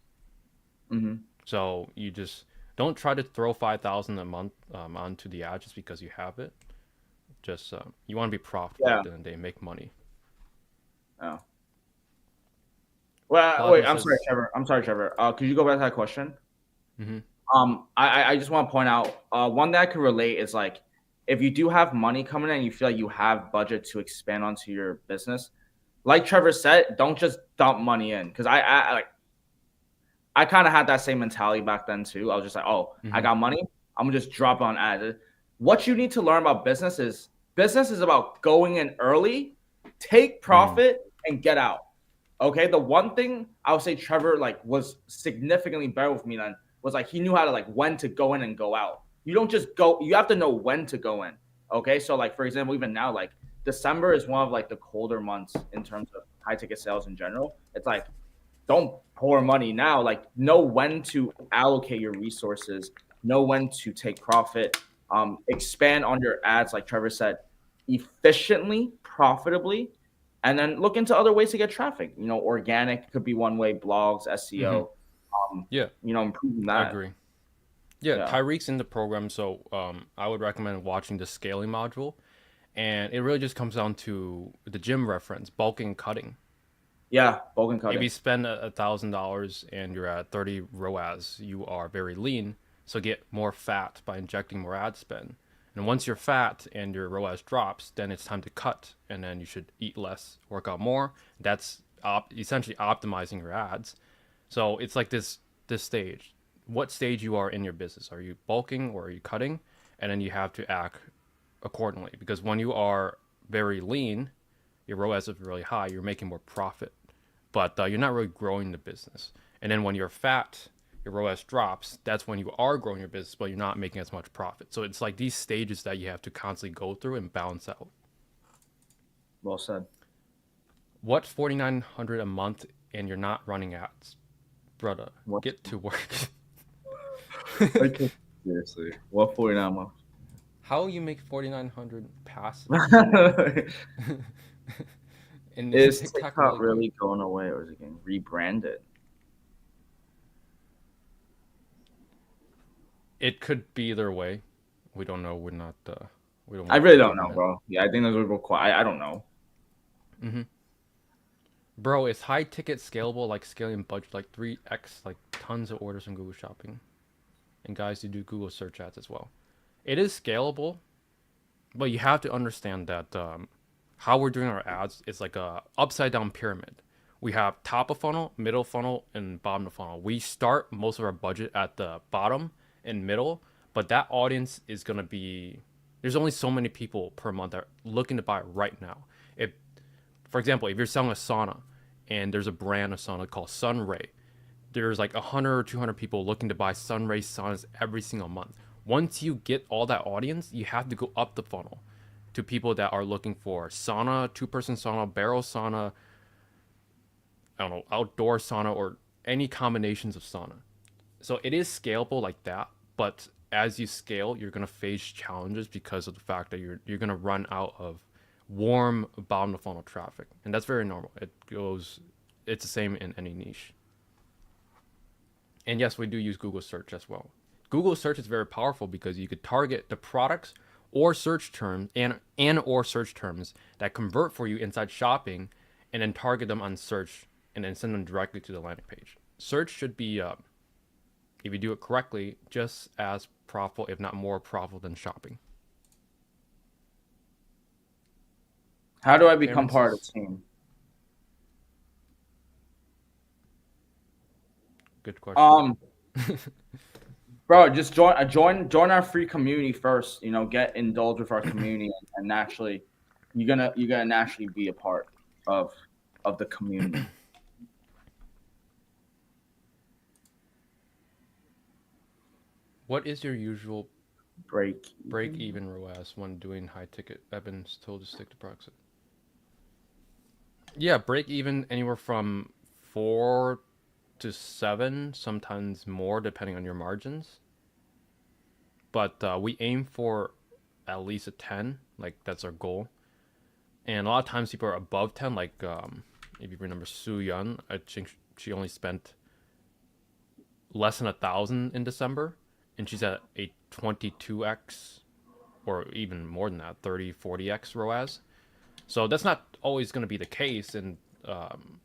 Mm-hmm. So you just don't try to throw 5,000 a month onto the ad just because you have it. Just you want to be profitable Yeah. at the end of the day, make money. Oh. Well, wait. Plasma says, I'm sorry, Trevor. Could you go back to that question? mm-hmm, I just want to point out one that I could relate is like if you do have money coming in and you feel like you have budget to expand onto your business, like Trevor said, don't just dump money in because I kind of had that same mentality back then too. I was just like, oh, I mm-hmm, got money, I'm gonna just drop on ads. What you need to learn about business is about going in early, take mm-hmm, profit, and get out. Okay, the one thing I would say Trevor like was significantly better with me then was like he knew how to like when to go in and go out. You don't just go, you have to know when to go in. Okay, so like for example, even now, like December is one of like the colder months in terms of high ticket sales in general. It's like don't pour money now. Like know when to allocate your resources, know when to take profit, expand on your ads, like Trevor said, efficiently, profitably, and then look into other ways to get traffic. You know, organic could be one way, blogs, mm-hmm. SEO, Yeah, improving I that. agree. Yeah, Yeah. Tyreek's in the program, so I would recommend watching the scaling module. And it really just comes down to the gym reference, bulking and cutting. Yeah. Bulk and If cutting. you spend $1,000 and you're at 30 ROAS, you are very lean. So get more fat by injecting more ad spend. And once you're fat and your ROAS drops, then it's time to cut, and then you should eat less, work out more. That's essentially optimizing your ads. So it's like this stage. What stage you are in your business? Are you bulking or are you cutting? And then you have to act accordingly because when you are very lean, your ROAS is really high. You're making more profit, but you're not really growing the business. And then when you're fat, your ROAS drops. That's when you are growing your business, but you're not making as much profit. So it's like these stages that you have to constantly go through and balance out. Well said. What 4,900 a month and you're not running ads, brother? What? Get to work. Okay. Seriously. What 49 months? How you make 4,900 passive? Is And is TikTok TikTok really good? really going away or is it getting rebranded? It could be either way. We don't know. We're not. We don't I work really for the don't know, government. bro. Yeah, I think those would require. I don't know. Hmm. Bro, is high ticket scalable like scaling budget like 3x like tons of orders on Google Shopping? And guys, you do Google search ads as well. It is scalable, but you have to understand that how we're doing our ads is like a upside down pyramid. We have top of funnel, middle funnel, and bottom of funnel. We start most of our budget at the bottom and middle, but that audience is gonna be there's only so many people per month that are looking to buy right now. If, for example, if you're selling a sauna and there's a brand of sauna called Sunray. There's like 100 or 200 people looking to buy Sunray saunas every single month. Once you get all that audience, you have to go up the funnel to people that are looking for sauna, two-person sauna, barrel sauna, I don't know, outdoor sauna, or any combinations of sauna. So it is scalable like that, but as you scale, you're gonna face challenges because of the fact that you're gonna run out of warm bottom of funnel traffic, and that's very normal. It's the same in any niche. And yes, we do use Google search as well. Google search is very powerful because you could target the products or search terms and or search terms that convert for you inside shopping, and then target them on search and then send them directly to the landing page. Search should be, if you do it correctly, just as profitable, if not more profitable than shopping. How do I become part of the team? Good question. Bro, just join our free community first. You know, get indulged with our community, and naturally, you're gonna naturally be a part of the community. What is your usual break even ROAS when doing high ticket? I've been told to stick to proxy. Yeah, break even anywhere from 4 to 7, sometimes more depending on your margins. But we aim for at least a 10, like that's our goal. And a lot of times people are above 10, like if you remember Su Yun, I think she only spent less than 1,000 in December, and she's at a 22x or even more than that, 30, 40x ROAS. So that's not always going to be the case. And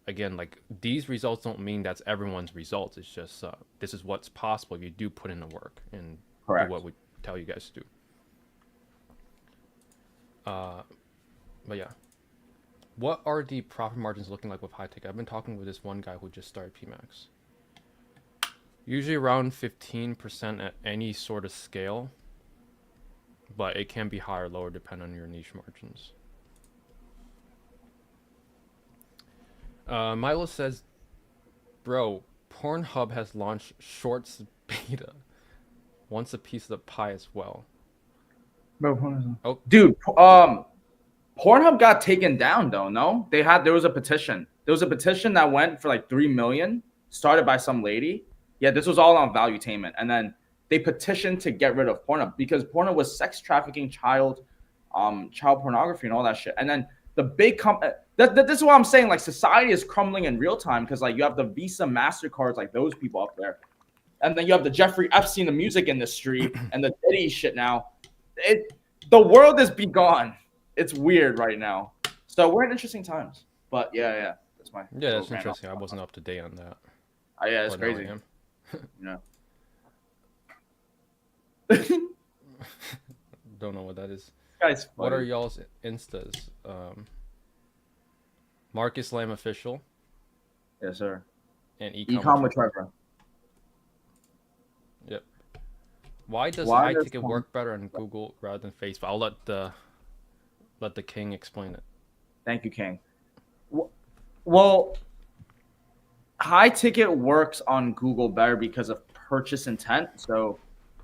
again, like these results don't mean that's everyone's results. It's just this is what's possible if you do put in the work and Correct. do what we tell you guys to do. But yeah, what are the profit margins looking like with high ticket? I've been talking with this one guy who just started PMax. Usually around 15% at any sort of scale, but it can be higher or lower depending on your niche margins. Milo says, bro, Pornhub has launched Shorts beta. Wants a piece of the pie as well. Bro, oh, dude, Pornhub got taken down though. No, there was a petition. There was a petition that went for like 3 million, started by some lady. Yeah, this was all on Valuetainment, and then they petitioned to get rid of Pornhub because Pornhub was sex trafficking, child pornography, and all that shit. And then the big this is what I'm saying. Like society is crumbling in real time because like you have the Visa, Mastercards, like those people up there, and then you have the Jeffrey Epstein, the music industry, and the Diddy shit. Now, the world is begone. It's weird right now. So we're in interesting times. But yeah, that's my that's interesting. I wasn't up to date on that. Yeah, it's crazy. Yeah. Don't know what that is. Guys, what are y'all's instas? Marcus Lamb official. Yes, sir. And Ecom with Trevor. Yep. Why does high ticket work better on Google rather than Facebook? I'll let the king explain it. Thank you, King. Well, high ticket works on Google better because of purchase intent. So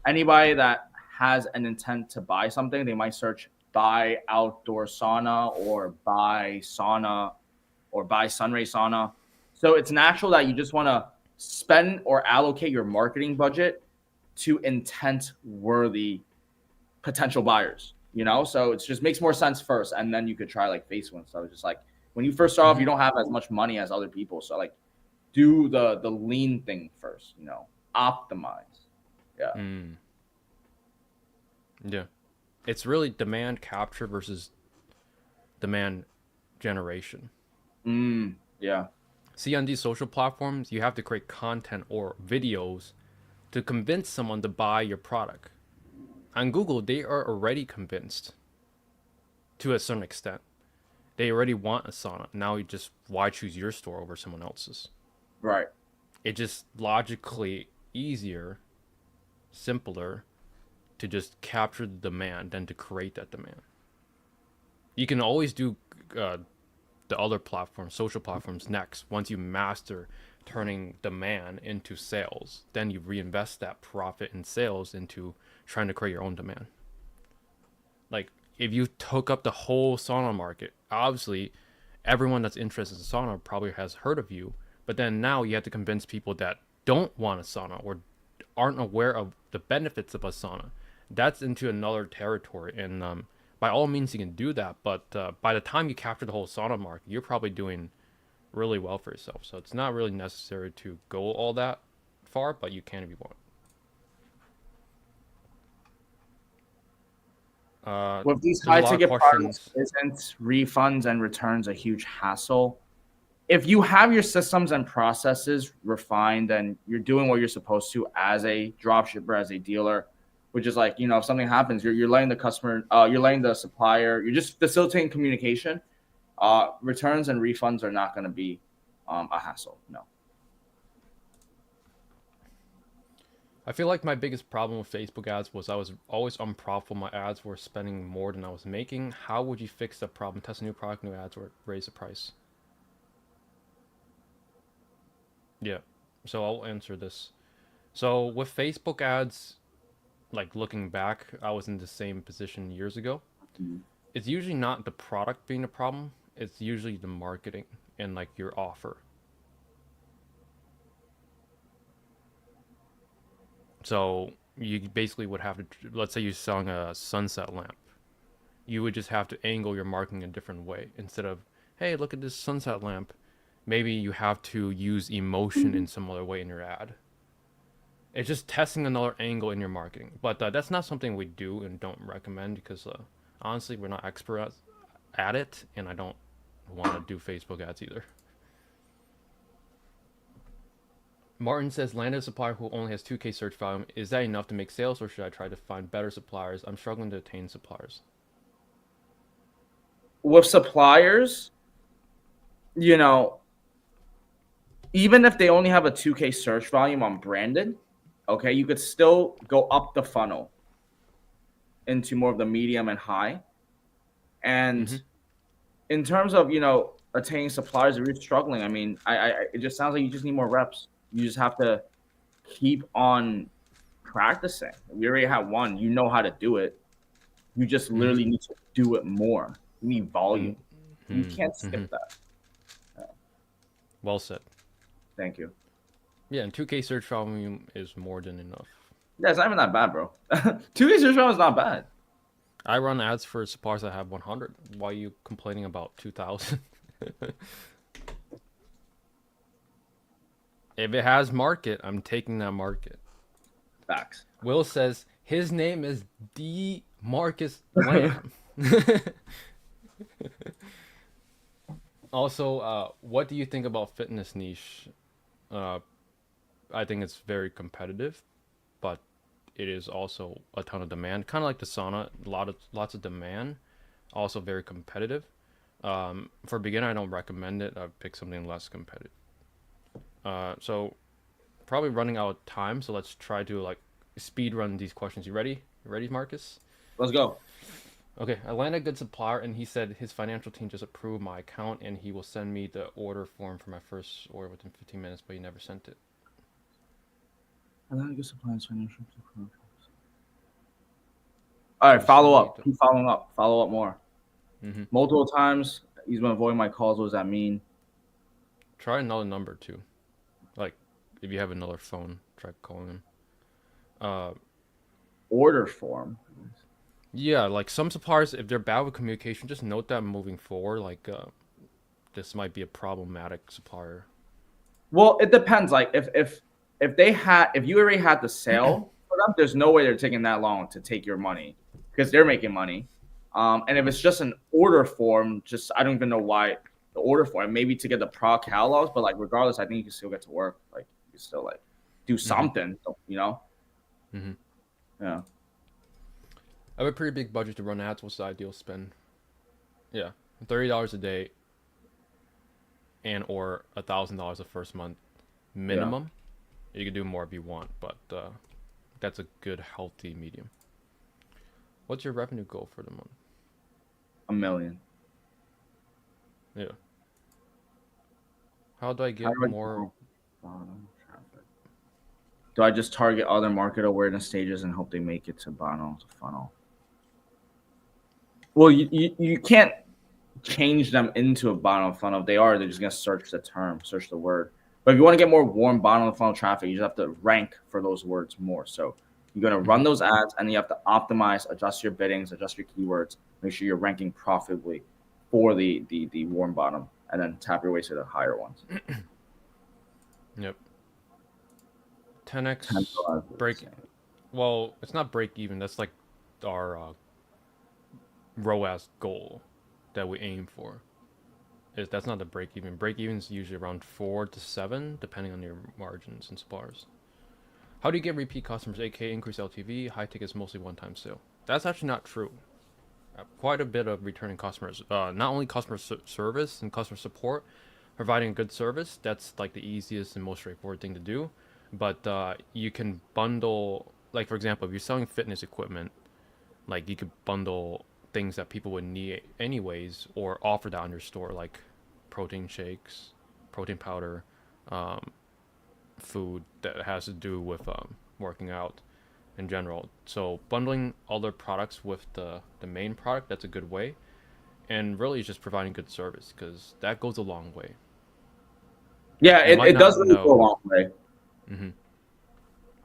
anybody that has an intent to buy something, they might search buy outdoor sauna or buy sauna or buy Sunray sauna. So it's natural that you just want to spend or allocate your marketing budget to intent-worthy potential buyers, you know? So it just makes more sense first, and then you could try like Facebook. So it's just like when you first start off, you don't have as much money as other people. So like do the lean thing first, you know, optimize. Yeah. Yeah. It's really demand capture versus demand generation. Yeah. See, on these social platforms, you have to create content or videos to convince someone to buy your product. On Google, they are already convinced to a certain extent. They already want a sauna. Now you just, why choose your store over someone else's? Right. It's just logically easier, simpler to just capture the demand than to create that demand. You can always do the the other platforms, social platforms next. Once you master turning demand into sales, then you reinvest that profit in sales into trying to create your own demand. Like if you took up the whole sauna market, obviously everyone that's interested in sauna probably has heard of you, but then now you have to convince people that don't want a sauna or aren't aware of the benefits of a sauna. That's into another territory, and by all means you can do that, but by the time you capture the whole sauna market, you're probably doing really well for yourself. So it's not really necessary to go all that far, but you can if you want. With these There's a high lot of ticket products, questions. isn't refunds and returns a huge hassle? If you have your systems and processes refined and you're doing what you're supposed to as a dropshipper, as a dealer, which is like, if something happens, you're letting the customer, you're letting the supplier, you're just facilitating communication. Returns and refunds are not going to be a hassle. No. I feel like my biggest problem with Facebook ads was I was always unprofitable. My ads were spending more than I was making. How would you fix that problem? Test a new product, new ads, or raise the price? Yeah. So I'll answer this. So with Facebook ads, like looking back, I was in the same position years ago. It's usually not the product being the problem. It's usually the marketing and like your offer. So you basically would have to, let's say you're selling a sunset lamp. You would just have to angle your marketing a different way. Instead of, hey, look at this sunset lamp. Maybe you have to use emotion in some other way in your ad. It's just testing another angle in your marketing. But that's not something we do and don't recommend because honestly, we're not experts at it. And I don't want to do Facebook ads either. Martin says, landed a supplier who only has 2K search volume. Is that enough to make sales, or should I try to find better suppliers? I'm struggling to attain suppliers. With suppliers, even if they only have a 2K search volume on branded, okay, you could still go up the funnel into more of the medium and high. And in terms of, attaining suppliers, if you're struggling, I mean, it just sounds like you just need more reps. You just have to keep on practicing. We already have one. You know how to do it. You just literally need to do it more. You need volume. You can't skip that. Well said. Thank you. Yeah, and 2K search volume is more than enough. Yeah, it's not even that bad, bro. 2K search volume is not bad. I run ads for suppliers that have 100. Why are you complaining about 2,000? If it has market, I'm taking that market. Facts. Will says his name is D. Marcus Lamb. Also, what do you think about fitness niche? I think it's very competitive, but it is also a ton of demand. Kind of like the sauna, lots of demand, also very competitive. For a beginner, I don't recommend it. I'd pick something less competitive. So probably running out of time, so let's try to like speed run these questions. You ready? You ready, Marcus? Let's go. Okay, I landed a good supplier, and he said his financial team just approved my account, and he will send me the order form for my first order within 15 minutes, but he never sent it. I landed a good supplier's financial team. All right, follow up. Keep following up. Follow up more. Multiple times. He's been avoiding my calls. What does that mean? Try another number too. Like, if you have another phone, try calling him. Order form. Yeah, like some suppliers, if they're bad with communication, just note that moving forward. Like, this might be a problematic supplier. Well, it depends. Like, if you already had the sale for them, there's no way they're taking that long to take your money because they're making money. And if it's just an order form, just I don't even know why the order form. Maybe to get the product catalogs, but like regardless, I think you can still get to work. Like you can still like do something, Yeah. I have a pretty big budget to run ads. What's the ideal spend? Yeah, $30 a day, and or $1,000 the first month minimum. Yeah. You can do more if you want, but that's a good healthy medium. What's your revenue goal for the month? $1 million. Yeah. How do I How get do I more? bottom traffic? Do I just target other market awareness stages and hope they make it to bottom of the funnel? Well, you can't change them into a bottom of the funnel. If they are, they're just gonna search the term, search the word. But if you want to get more warm bottom of the funnel traffic, you just have to rank for those words more. So you're gonna run those ads, and you have to optimize, adjust your biddings, adjust your keywords, make sure you're ranking profitably for the warm bottom, and then tap your way to the higher ones. Yep. 10 10x break. Well, it's not break even. That's like our ROAS goal that we aim for. That's not the break even. Break even is usually around 4 to 7, depending on your margins and suppliers. How do you get repeat customers? AK increase LTV. High tickets mostly one-time sale. That's actually not true. Quite a bit of returning customers. Not only customer service and customer support, providing a good service. That's like the easiest and most straightforward thing to do. But you can bundle, like for example, if you're selling fitness equipment, like you could bundle things that people would need anyways, or offer that on your store, like protein shakes, protein powder, um, food that has to do with working out in general. So bundling other products with the main product, that's a good way. And really just providing good service, because that goes a long way. Yeah, You might it does not really go a know. long way. Hmm.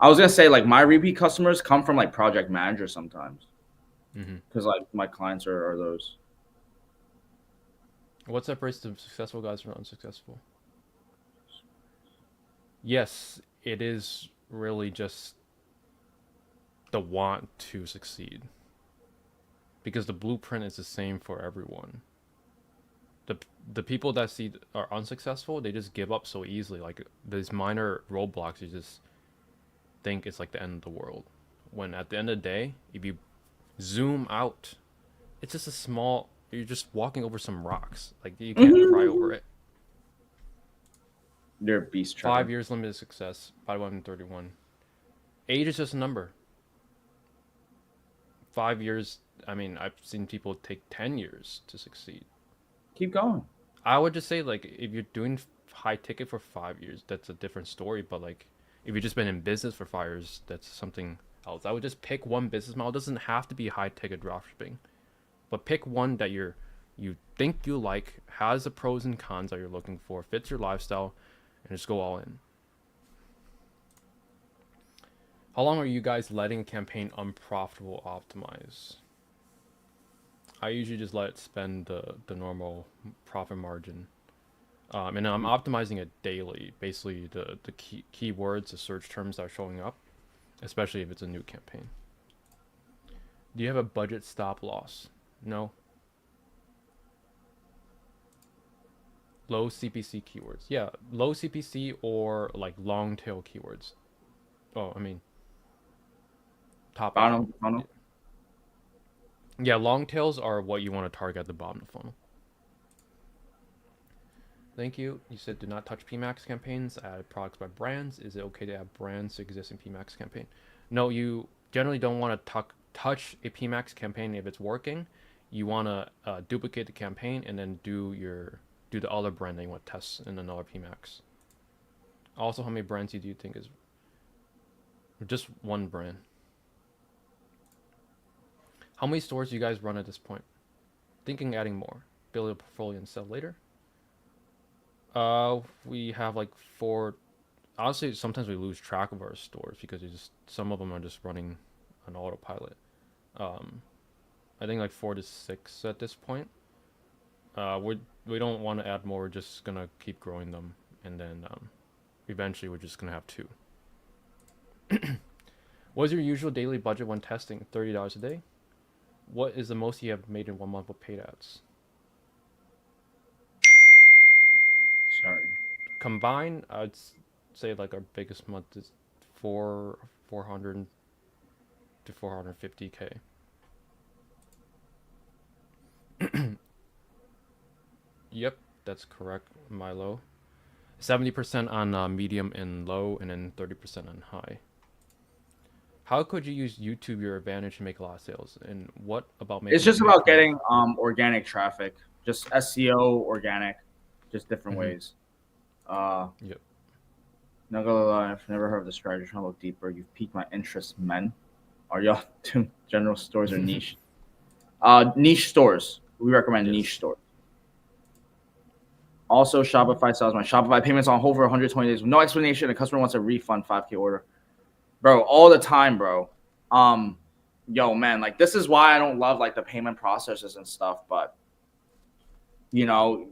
I was gonna say like my repeat customers come from like project managers sometimes Hmm. because like my clients are those. What separates the successful guys from unsuccessful? Yes, it is really just the want to succeed, because the blueprint is the same for everyone. the the people that see are unsuccessful, they just give up so easily. Like these minor roadblocks, you just think it's like the end of the world. When at the end of the day, if you zoom out, it's just a small. You're just walking over some rocks. Like you can't cry over it. They're a beast, Five Trevor. years limited success. 531. Age is just a number. 5 years. I mean, I've seen people take 10 years to succeed. Keep going. I would just say like if you're doing high ticket for 5 years, that's a different story. But like if you've just been in business for 5 years, that's something else. I would just pick one business model. It doesn't have to be high ticket dropshipping, but pick one that you think you like, has the pros and cons that you're looking for, fits your lifestyle, and just go all in. How long are you guys letting a campaign unprofitable optimize? I usually just let it spend the normal profit margin. And I'm optimizing it daily. Basically, the keywords, the search terms that are showing up, especially if it's a new campaign. Do you have a budget stop loss? No. Low CPC keywords. Yeah, low CPC or like long tail keywords. Oh, I mean, top of the Bottom funnel. of the funnel. Yeah, long tails are what you want to target at the bottom of the funnel. Thank you. You said do not touch PMAX campaigns. Add products by brands. Is it okay to add brands to existing PMAX campaign? No, you generally don't want to touch a PMAX campaign if it's working. You want to duplicate the campaign and then do the other brand that you want to test in another PMAX. Also, how many brands do you think is just one brand? How many stores do you guys run at this point? Thinking adding more. Build a portfolio and sell later. We have like 4. Honestly, sometimes we lose track of our stores because some of them are just running on autopilot. Um, I think like 4 to 6 at this point. We don't want to add more. We're just gonna keep growing them, and then eventually we're just gonna have 2. What is your usual daily budget when testing? $30 a day. What is the most you have made in 1 month with paid ads? Sorry. Combined, I'd say like our biggest month is 400 to 450K. Yep, that's correct, Milo. 70% on medium and low, and then 30% on high. How could you use YouTube your advantage to make a lot of sales? And what about It's making just paid about content? getting organic traffic, just SEO, organic, just different Mm-hmm. ways. Yep. Not gonna lie, I've never heard of this strategy. Trying to look deeper. You've piqued my interest, men. Are y'all doing general stores or niche? Niche stores. We recommend niche Yes. stores. Also, Shopify sells my Shopify payments on hold for 120 days with no explanation. The customer wants a refund 5K order. Bro, all the time, bro. Yo, man, like this is why I don't love like the payment processors and stuff, but you know,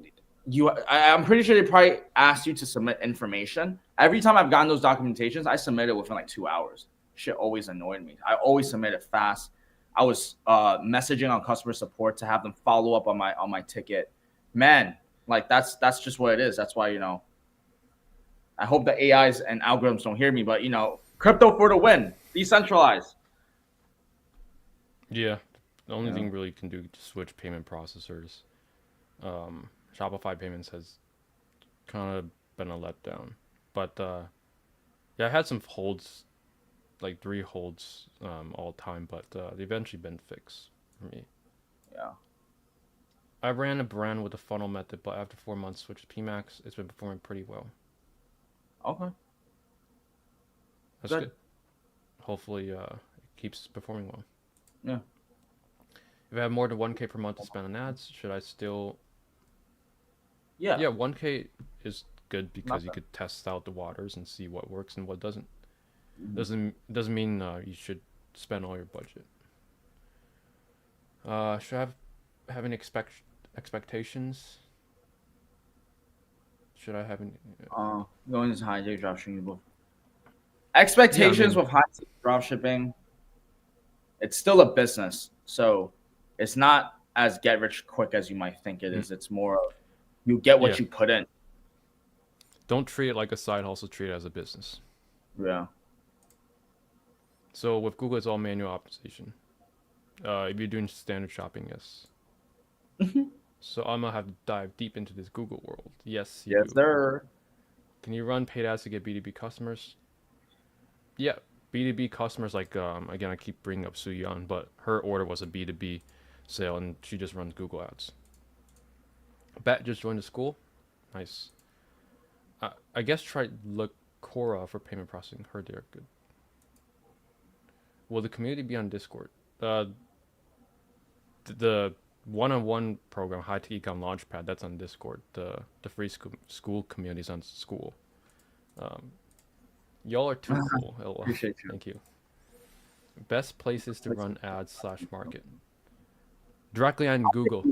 I'm pretty sure they probably asked you to submit information. Every time I've gotten those documentations, I submit it within like 2 hours. Shit always annoyed me. I always submit it fast. I was messaging on customer support to have them follow up on my ticket. Man, like that's just what it is. That's why, I hope the AIs and algorithms don't hear me, but crypto for the win. Decentralized. Yeah. The only thing really can do to switch payment processors. Shopify payments has kind of been a letdown, but yeah, I had some holds, like 3 holds all time, but they eventually been fixed for me. Yeah. I ran a brand with a funnel method, but after 4 months switched to PMAX, it's been performing pretty well. Okay. That's good. Hopefully it keeps performing well. Yeah. If I have more than 1K per month to spend on ads, should I still... Yeah. Yeah, 1K is good because you could test out the waters and see what works and what doesn't. Doesn't mean you should spend all your budget. Should I have any expectations? Should I have any? Going into high ticket dropshipping. Expectations with high ticket dropshipping. It's still a business, so it's not as get rich quick as you might think it is. It's more of you get what you put in. Don't treat it like a side hustle. Treat it as a business. Yeah. So with Google, it's all manual optimization. If you're doing standard shopping, yes. So I'm gonna have to dive deep into this Google world. Yes, you Yes, do. sir. Can you run paid ads to get B2B customers? Yeah, B2B customers. Like again, I keep bringing up Su Yan, but her order was a B2B sale, and she just runs Google ads. Bet just joined the school. Nice. I guess try Lacora for payment processing. Heard they're good. Will the community be on Discord? The one-on-one program, High Tech Econ Launchpad, that's on Discord. The free school community is on school. Y'all are too cool. LOL. Appreciate you. Thank you. Best places to run ads / market. Directly on Google.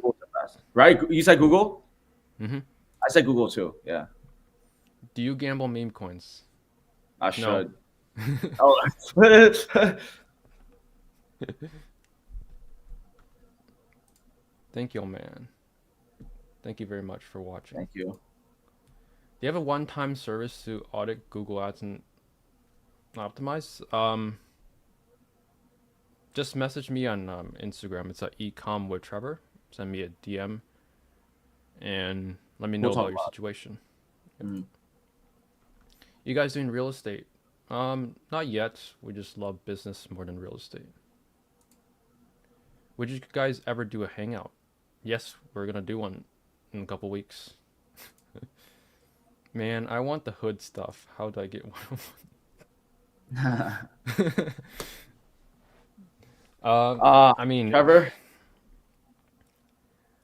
Right? You said Google? Mm-hmm. I said Google too. Yeah. Do you gamble meme coins? I should. No. Oh. Thank you, man. Thank you very much for watching. Thank you. Do you have a one-time service to audit Google Ads and optimize? Just message me on Instagram. It's at ecom with Trevor. Send me a DM and let me know about your situation. Mm-hmm. You guys doing real estate? Not yet. We just love business more than real estate. Would you guys ever do a hangout? Yes, we're gonna do one in a couple weeks. Man, I want the hood stuff. How do I get one? I mean, Trevor,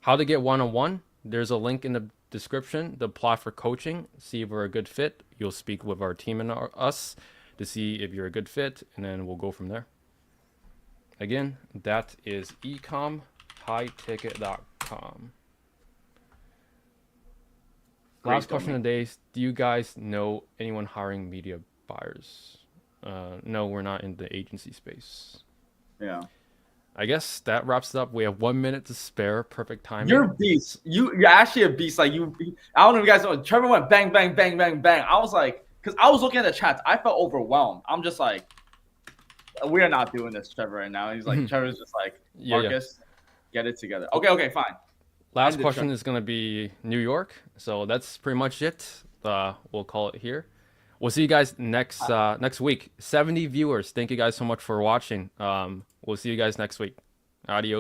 how to get one-on-one? There's a link in the description to apply for coaching. See if we're a good fit. You'll speak with our team and us to see if you're a good fit, and then we'll go from there. Again, that is ecomhighticket.com. Last question of the day is, do you guys know anyone hiring media buyers? No, we're not in the agency space. Yeah. I guess that wraps it up. We have 1 minute to spare. Perfect timing. You're a beast. You're actually a beast. Like I don't know if you guys know. Trevor went bang, bang, bang, bang, bang. I was like, because I was looking at the chats. I felt overwhelmed. I'm just like, we are not doing this, Trevor, right now. He's like, Trevor's just like, Marcus, get it together. Okay, fine. Last question is going to be New York. So that's pretty much it. We'll call it here. We'll see you guys next week. 70 viewers. Thank you guys so much for watching. We'll see you guys next week. Adios.